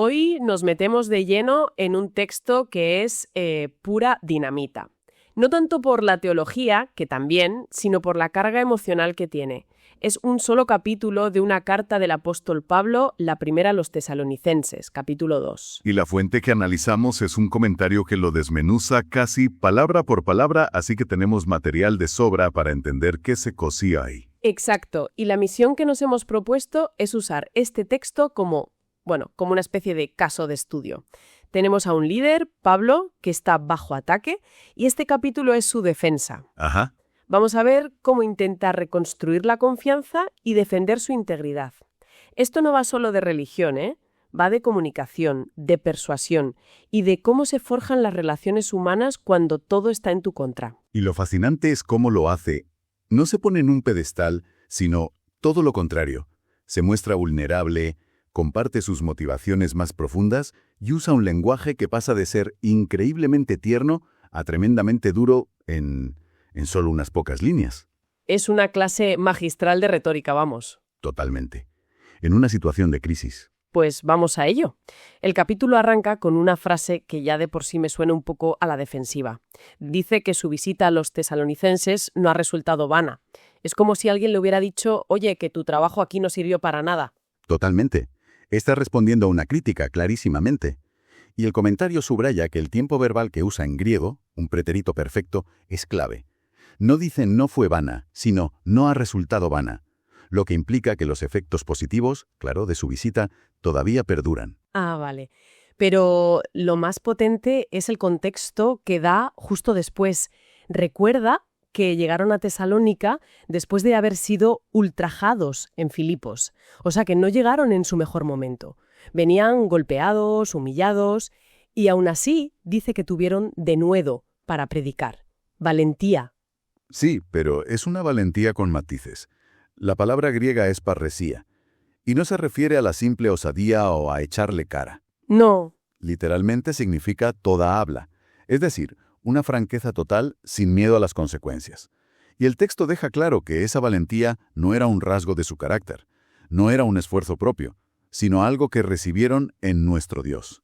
Hoy nos metemos de lleno en un texto que es pura dinamita. No tanto por la teología, que también, sino por la carga emocional que tiene. Es un solo capítulo de una carta del apóstol Pablo, la primera a los Tesalonicenses, capítulo 2. Y la fuente que analizamos es un comentario que lo desmenuza casi palabra por palabra, así que tenemos material de sobra para entender qué se cosía ahí. Exacto, y la misión que nos hemos propuesto es usar este texto como una especie de caso de estudio. Tenemos a un líder, Pablo, que está bajo ataque, y este capítulo es su defensa. Ajá. Vamos a ver cómo intenta reconstruir la confianza y defender su integridad. Esto no va solo de religión, va de comunicación, de persuasión y de cómo se forjan las relaciones humanas cuando todo está en tu contra. Y lo fascinante es cómo lo hace. No se pone en un pedestal, sino todo lo contrario. Se muestra vulnerable, comparte sus motivaciones más profundas y usa un lenguaje que pasa de ser increíblemente tierno a tremendamente duro en solo unas pocas líneas. Es una clase magistral de retórica, vamos. Totalmente. En una situación de crisis. Pues vamos a ello. El capítulo arranca con una frase que ya de por sí me suena un poco a la defensiva. Dice que su visita a los tesalonicenses no ha resultado vana. Es como si alguien le hubiera dicho, oye, que tu trabajo aquí no sirvió para nada. Totalmente. Está respondiendo a una crítica, clarísimamente. Y el comentario subraya que el tiempo verbal que usa en griego, un pretérito perfecto, es clave. No dice no fue vana, sino no ha resultado vana, lo que implica que los efectos positivos, claro, de su visita, todavía perduran. Ah, vale. Pero lo más potente es el contexto que da justo después. Recuerda que llegaron a Tesalónica después de haber sido ultrajados en Filipos. O sea que no llegaron en su mejor momento. Venían golpeados, humillados, y aún así dice que tuvieron denuedo para predicar. Valentía. Sí, pero es una valentía con matices. La palabra griega es parresía, y no se refiere a la simple osadía o a echarle cara. No. Literalmente significa toda habla, es decir, una franqueza total sin miedo a las consecuencias. Y el texto deja claro que esa valentía no era un rasgo de su carácter, no era un esfuerzo propio, sino algo que recibieron en nuestro Dios.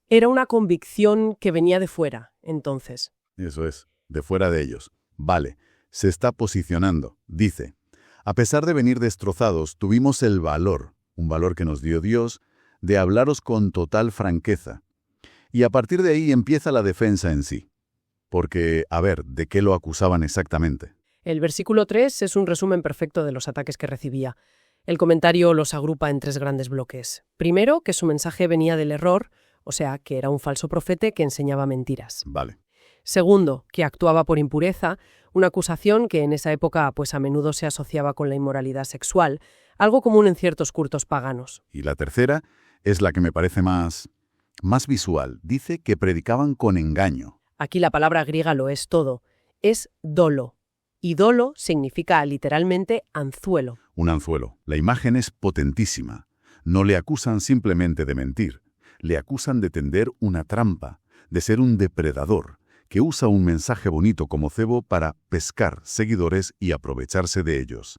Era una convicción que venía de fuera, entonces. Eso es, de fuera de ellos. Vale, se está posicionando. Dice, a pesar de venir destrozados, tuvimos el valor, un valor que nos dio Dios, de hablaros con total franqueza. Y a partir de ahí empieza la defensa en sí. Porque, a ver, ¿de qué lo acusaban exactamente? El versículo 3 es un resumen perfecto de los ataques que recibía. El comentario los agrupa en 3 grandes bloques. Primero, que su mensaje venía del error, o sea, que era un falso profeta que enseñaba mentiras. Vale. Segundo, que actuaba por impureza, una acusación que en esa época pues a menudo se asociaba con la inmoralidad sexual, algo común en ciertos cultos paganos. Y la tercera es la que me parece más visual. Dice que predicaban con engaño. Aquí la palabra griega lo es todo. Es dolo. Y dolo significa literalmente anzuelo. Un anzuelo. La imagen es potentísima. No le acusan simplemente de mentir. Le acusan de tender una trampa, de ser un depredador, que usa un mensaje bonito como cebo para pescar seguidores y aprovecharse de ellos.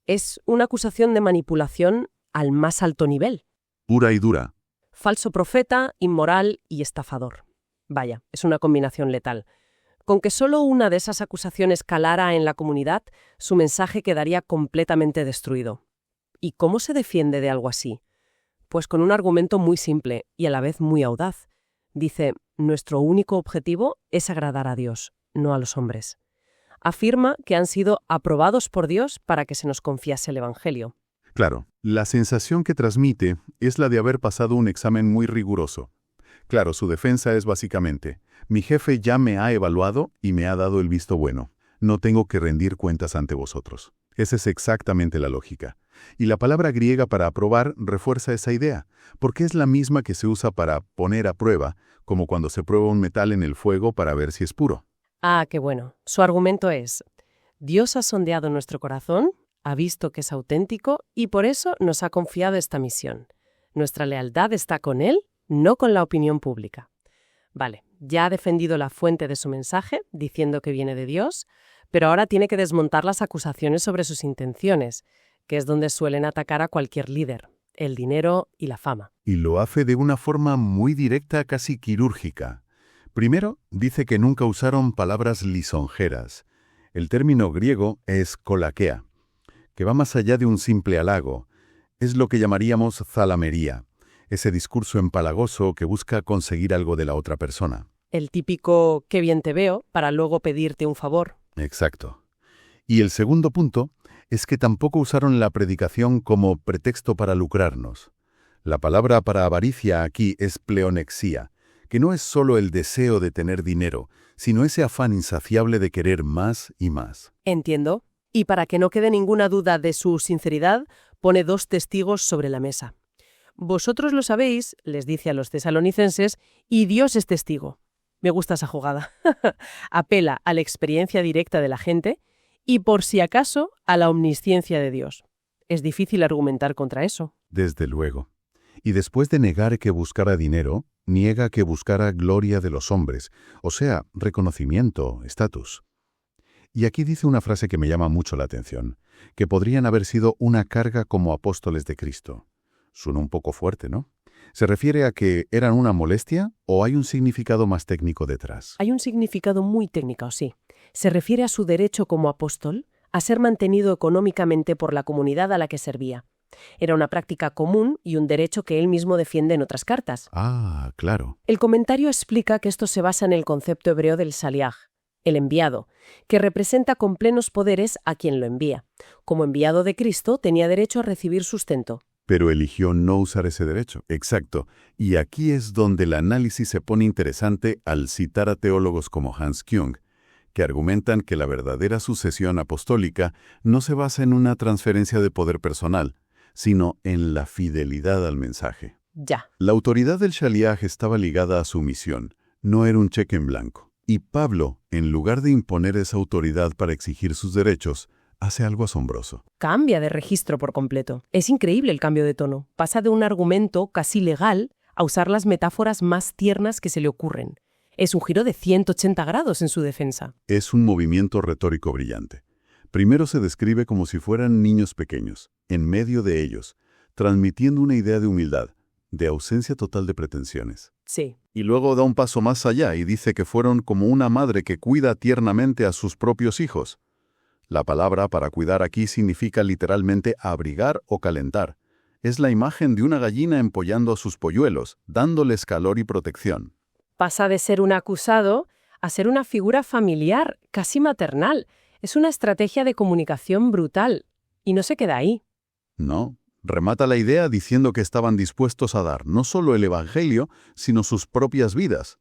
Es una acusación de manipulación al más alto nivel. Pura y dura. Falso profeta, inmoral y estafador. Vaya, es una combinación letal. Con que solo una de esas acusaciones calara en la comunidad, su mensaje quedaría completamente destruido. ¿Y cómo se defiende de algo así? Pues con un argumento muy simple y a la vez muy audaz. Dice, nuestro único objetivo es agradar a Dios, no a los hombres. Afirma que han sido aprobados por Dios para que se nos confiase el Evangelio. Claro, la sensación que transmite es la de haber pasado un examen muy riguroso. Claro, su defensa es básicamente, mi jefe ya me ha evaluado y me ha dado el visto bueno. No tengo que rendir cuentas ante vosotros. Esa es exactamente la lógica. Y la palabra griega para aprobar refuerza esa idea, porque es la misma que se usa para poner a prueba, como cuando se prueba un metal en el fuego para ver si es puro. Ah, qué bueno. Su argumento es, Dios ha sondeado nuestro corazón, ha visto que es auténtico y por eso nos ha confiado esta misión. Nuestra lealtad está con Él, no con la opinión pública. Vale, ya ha defendido la fuente de su mensaje, diciendo que viene de Dios, pero ahora tiene que desmontar las acusaciones sobre sus intenciones, que es donde suelen atacar a cualquier líder. el dinero y la fama. Y lo hace de una forma muy directa, casi quirúrgica. Primero, dice que nunca usaron palabras lisonjeras. El término griego es kolakea, que va más allá de un simple halago. Es lo que llamaríamos zalamería, ese discurso empalagoso que busca conseguir algo de la otra persona. El típico «qué bien te veo» para luego pedirte un favor. Exacto. Y el segundo punto es que tampoco usaron la predicación como pretexto para lucrarnos. La palabra para avaricia aquí es pleonexía, que no es solo el deseo de tener dinero, sino ese afán insaciable de querer más y más. Entiendo. Y para que no quede ninguna duda de su sinceridad, pone 2 testigos sobre la mesa. Vosotros lo sabéis, les dice a los tesalonicenses, y Dios es testigo. Me gusta esa jugada. Apela a la experiencia directa de la gente y, por si acaso, a la omnisciencia de Dios. Es difícil argumentar contra eso. Desde luego. Y después de negar que buscara dinero, niega que buscara gloria de los hombres, o sea, reconocimiento, estatus. Y aquí dice una frase que me llama mucho la atención, que podrían haber sido una carga como apóstoles de Cristo. Suena un poco fuerte, ¿no? ¿Se refiere a que eran una molestia o hay un significado más técnico detrás? Hay un significado muy técnico, sí. Se refiere a su derecho como apóstol a ser mantenido económicamente por la comunidad a la que servía. Era una práctica común y un derecho que él mismo defiende en otras cartas. Ah, claro. El comentario explica que esto se basa en el concepto hebreo del shaliach, el enviado, que representa con plenos poderes a quien lo envía. Como enviado de Cristo, tenía derecho a recibir sustento. Pero eligió no usar ese derecho. Exacto. Y aquí es donde el análisis se pone interesante al citar a teólogos como Hans Küng, que argumentan que la verdadera sucesión apostólica no se basa en una transferencia de poder personal, sino en la fidelidad al mensaje. Ya. La autoridad del shaliach estaba ligada a su misión, no era un cheque en blanco. Y Pablo, en lugar de imponer esa autoridad para exigir sus derechos, hace algo asombroso. Cambia de registro por completo. Es increíble el cambio de tono. Pasa de un argumento casi legal a usar las metáforas más tiernas que se le ocurren. Es un giro de 180 grados en su defensa. Es un movimiento retórico brillante. Primero se describe como si fueran niños pequeños, en medio de ellos, transmitiendo una idea de humildad, de ausencia total de pretensiones. Sí. Y luego da un paso más allá y dice que fueron como una madre que cuida tiernamente a sus propios hijos. La palabra para cuidar aquí significa literalmente abrigar o calentar. Es la imagen de una gallina empollando a sus polluelos, dándoles calor y protección. Pasa de ser un acusado a ser una figura familiar, casi maternal. Es una estrategia de comunicación brutal. Y no se queda ahí. No, remata la idea diciendo que estaban dispuestos a dar no solo el Evangelio, sino sus propias vidas.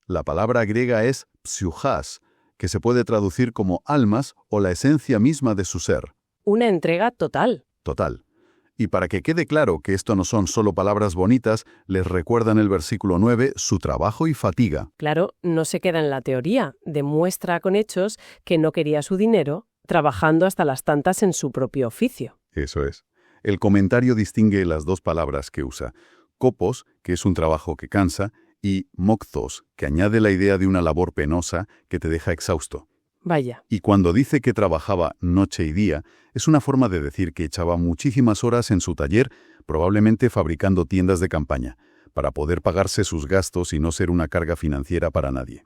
La palabra griega es psiuchas, que se puede traducir como almas o la esencia misma de su ser. Una entrega total. Total. Y para que quede claro que esto no son solo palabras bonitas, les recuerda en el versículo 9 su trabajo y fatiga. Claro, no se queda en la teoría. Demuestra con hechos que no quería su dinero, trabajando hasta las tantas en su propio oficio. Eso es. El comentario distingue las 2 palabras que usa. Kopos, que es un trabajo que cansa, y mokthos, que añade la idea de una labor penosa que te deja exhausto. Vaya. Y cuando dice que trabajaba noche y día, es una forma de decir que echaba muchísimas horas en su taller, probablemente fabricando tiendas de campaña, para poder pagarse sus gastos y no ser una carga financiera para nadie.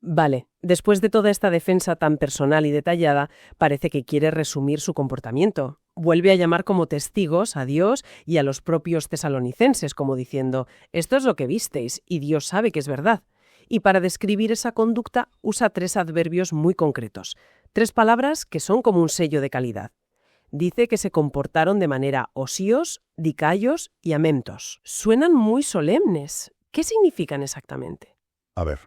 Vale, después de toda esta defensa tan personal y detallada, parece que quiere resumir su comportamiento. Vuelve a llamar como testigos a Dios y a los propios tesalonicenses, como diciendo, esto es lo que visteis, y Dios sabe que es verdad. Y para describir esa conducta usa 3 adverbios muy concretos, 3 palabras que son como un sello de calidad. Dice que se comportaron de manera osios, dicaios y amentos. Suenan muy solemnes. ¿Qué significan exactamente? A ver,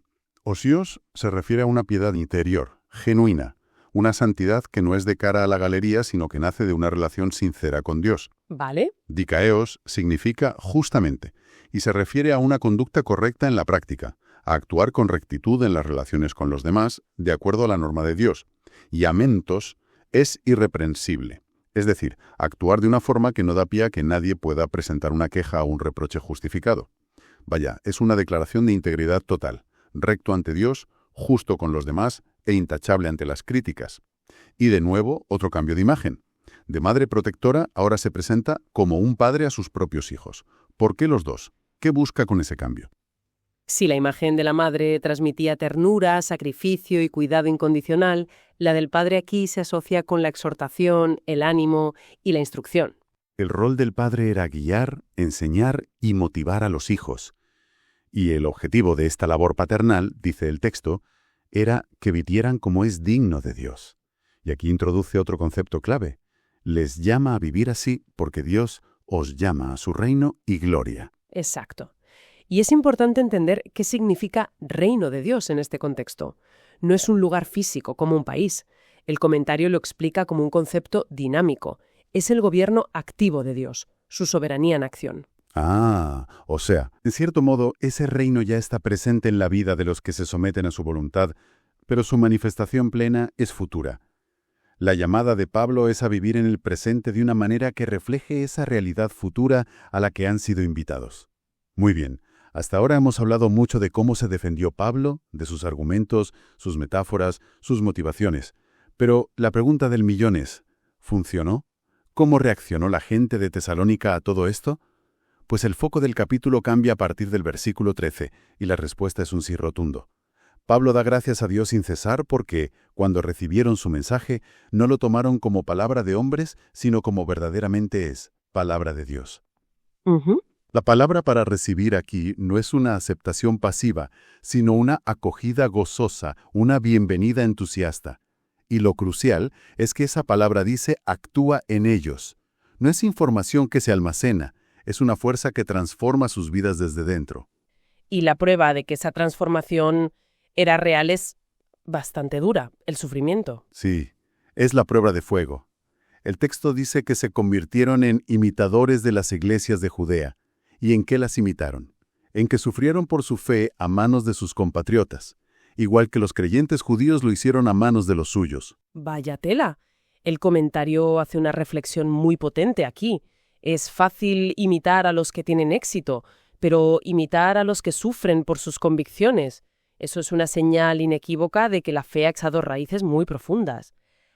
osios se refiere a una piedad interior, genuina, una santidad que no es de cara a la galería, sino que nace de una relación sincera con Dios. ¿Vale? Dikaeos significa justamente, y se refiere a una conducta correcta en la práctica, a actuar con rectitud en las relaciones con los demás, de acuerdo a la norma de Dios. Y amentos es irreprensible, es decir, actuar de una forma que no da pie a que nadie pueda presentar una queja o un reproche justificado. Vaya, es una declaración de integridad total, recto ante Dios, justo con los demás e intachable ante las críticas. Y de nuevo, otro cambio de imagen. De madre protectora ahora se presenta como un padre a sus propios hijos. ¿Por qué los dos? ¿Qué busca con ese cambio? Si la imagen de la madre transmitía ternura, sacrificio y cuidado incondicional, la del padre aquí se asocia con la exhortación, el ánimo y la instrucción. El rol del padre era guiar, enseñar y motivar a los hijos. Y el objetivo de esta labor paternal, dice el texto, era que vivieran como es digno de Dios. Y aquí introduce otro concepto clave. Les llama a vivir así porque Dios os llama a su reino y gloria. Exacto. Y es importante entender qué significa reino de Dios en este contexto. No es un lugar físico como un país. El comentario lo explica como un concepto dinámico. Es el gobierno activo de Dios, su soberanía en acción. O sea, en cierto modo, ese reino ya está presente en la vida de los que se someten a su voluntad, pero su manifestación plena es futura. La llamada de Pablo es a vivir en el presente de una manera que refleje esa realidad futura a la que han sido invitados. Muy bien, hasta ahora hemos hablado mucho de cómo se defendió Pablo, de sus argumentos, sus metáforas, sus motivaciones. Pero la pregunta del millón es, ¿funcionó? ¿Cómo reaccionó la gente de Tesalónica a todo esto? Pues el foco del capítulo cambia a partir del versículo 13, y la respuesta es un sí rotundo. Pablo da gracias a Dios sin cesar porque, cuando recibieron su mensaje, no lo tomaron como palabra de hombres, sino como verdaderamente es, palabra de Dios. La palabra para recibir aquí no es una aceptación pasiva, sino una acogida gozosa, una bienvenida entusiasta. Y lo crucial es que esa palabra dice actúa en ellos. No es información que se almacena, es una fuerza que transforma sus vidas desde dentro. Y la prueba de que esa transformación era real es bastante dura, el sufrimiento. Sí, es la prueba de fuego. El texto dice que se convirtieron en imitadores de las iglesias de Judea. ¿Y en qué las imitaron? En que sufrieron por su fe a manos de sus compatriotas, igual que los creyentes judíos lo hicieron a manos de los suyos. Vaya tela. El comentario hace una reflexión muy potente aquí. Es fácil imitar a los que tienen éxito, pero imitar a los que sufren por sus convicciones, eso es una señal inequívoca de que la fe ha echado raíces muy profundas.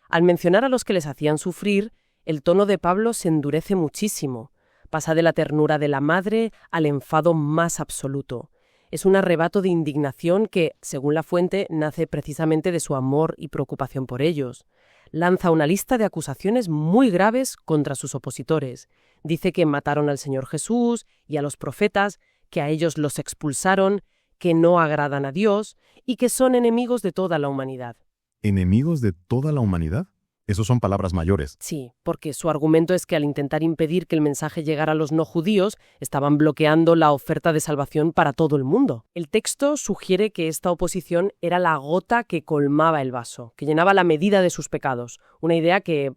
Al mencionar a los que les hacían sufrir, el tono de Pablo se endurece muchísimo. Pasa de la ternura de la madre al enfado más absoluto. Es un arrebato de indignación que, según la fuente, nace precisamente de su amor y preocupación por ellos. Lanza una lista de acusaciones muy graves contra sus opositores. Dice que mataron al Señor Jesús y a los profetas, que a ellos los expulsaron, que no agradan a Dios y que son enemigos de toda la humanidad. ¿Enemigos de toda la humanidad? Esos son palabras mayores. Sí, porque su argumento es que al intentar impedir que el mensaje llegara a los no judíos, estaban bloqueando la oferta de salvación para todo el mundo. El texto sugiere que esta oposición era la gota que colmaba el vaso, que llenaba la medida de sus pecados. Una idea que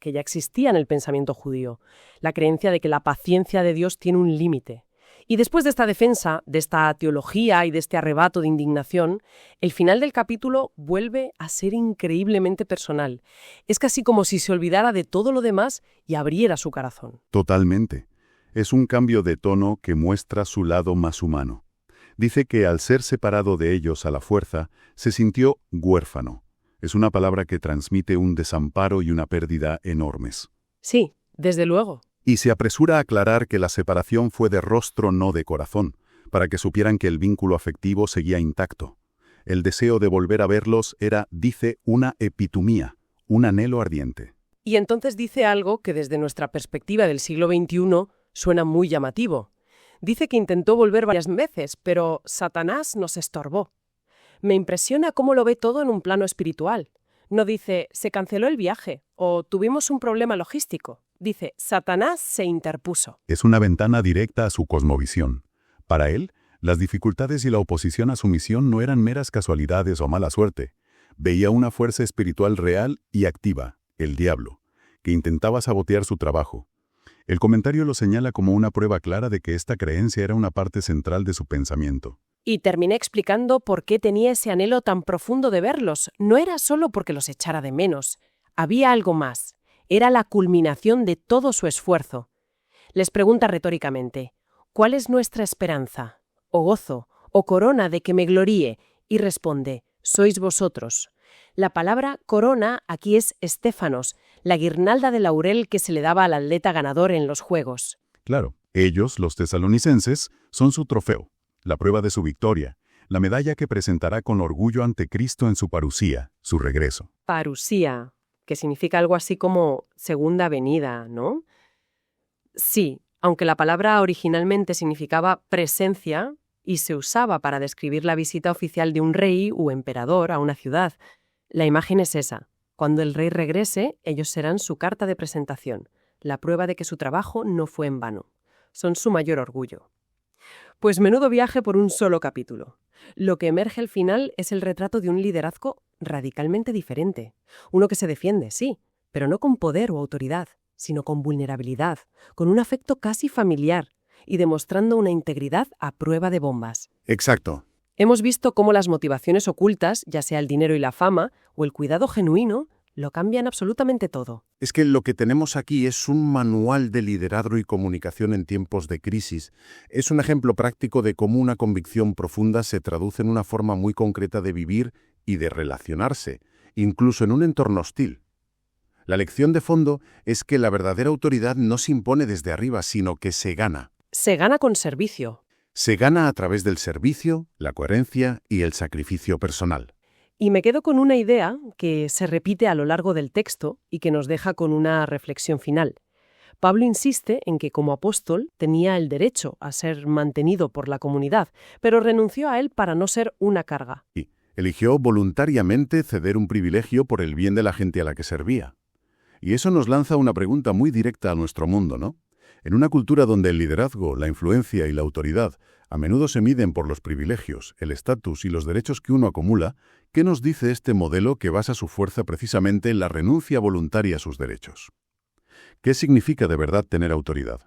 ya existía en el pensamiento judío. La creencia de que la paciencia de Dios tiene un límite. Y después de esta defensa, de esta teología y de este arrebato de indignación, el final del capítulo vuelve a ser increíblemente personal. Es casi como si se olvidara de todo lo demás y abriera su corazón. Totalmente. Es un cambio de tono que muestra su lado más humano. Dice que al ser separado de ellos a la fuerza, se sintió huérfano. Es una palabra que transmite un desamparo y una pérdida enormes. Sí, desde luego. Y se apresura a aclarar que la separación fue de rostro, no de corazón, para que supieran que el vínculo afectivo seguía intacto. El deseo de volver a verlos era, dice, una epitumía, un anhelo ardiente. Y entonces dice algo que desde nuestra perspectiva del siglo XXI suena muy llamativo. Dice que intentó volver varias veces, pero Satanás nos estorbó. Me impresiona cómo lo ve todo en un plano espiritual. No dice, se canceló el viaje o tuvimos un problema logístico. Dice, Satanás se interpuso. Es una ventana directa a su cosmovisión. Para él, las dificultades y la oposición a su misión no eran meras casualidades o mala suerte. Veía una fuerza espiritual real y activa, el diablo, que intentaba sabotear su trabajo. El comentario lo señala como una prueba clara de que esta creencia era una parte central de su pensamiento. Y terminé explicando por qué tenía ese anhelo tan profundo de verlos. No era solo porque los echara de menos. Había algo más. Era la culminación de todo su esfuerzo. Les pregunta retóricamente, ¿cuál es nuestra esperanza, o gozo, o corona de que me gloríe? Y responde, sois vosotros. La palabra corona aquí es estéfanos, la guirnalda de laurel que se le daba al atleta ganador en los Juegos. Claro, ellos, los tesalonicenses, son su trofeo, la prueba de su victoria, la medalla que presentará con orgullo ante Cristo en su parusía, su regreso. Parusía, que significa algo así como segunda venida, ¿no? Sí, aunque la palabra originalmente significaba presencia y se usaba para describir la visita oficial de un rey o emperador a una ciudad. La imagen es esa. Cuando el rey regrese, ellos serán su carta de presentación, la prueba de que su trabajo no fue en vano. Son su mayor orgullo. Pues menudo viaje por un solo capítulo. Lo que emerge al final es el retrato de un liderazgo radicalmente diferente. Uno que se defiende, sí, pero no con poder o autoridad, sino con vulnerabilidad, con un afecto casi familiar y demostrando una integridad a prueba de bombas. Exacto. Hemos visto cómo las motivaciones ocultas, ya sea el dinero y la fama, o el cuidado genuino, lo cambian absolutamente todo. Es que lo que tenemos aquí es un manual de liderazgo y comunicación en tiempos de crisis. Es un ejemplo práctico de cómo una convicción profunda se traduce en una forma muy concreta de vivir y de relacionarse, incluso en un entorno hostil. La lección de fondo es que la verdadera autoridad no se impone desde arriba, sino que se gana. Se gana con servicio. Se gana a través del servicio, la coherencia y el sacrificio personal. Y me quedo con una idea que se repite a lo largo del texto y que nos deja con una reflexión final. Pablo insiste en que como apóstol tenía el derecho a ser mantenido por la comunidad, pero renunció a él para no ser una carga. Y eligió voluntariamente ceder un privilegio por el bien de la gente a la que servía. Y eso nos lanza una pregunta muy directa a nuestro mundo, ¿no? En una cultura donde el liderazgo, la influencia y la autoridad a menudo se miden por los privilegios, el estatus y los derechos que uno acumula, ¿qué nos dice este modelo que basa su fuerza precisamente en la renuncia voluntaria a sus derechos? ¿Qué significa de verdad tener autoridad?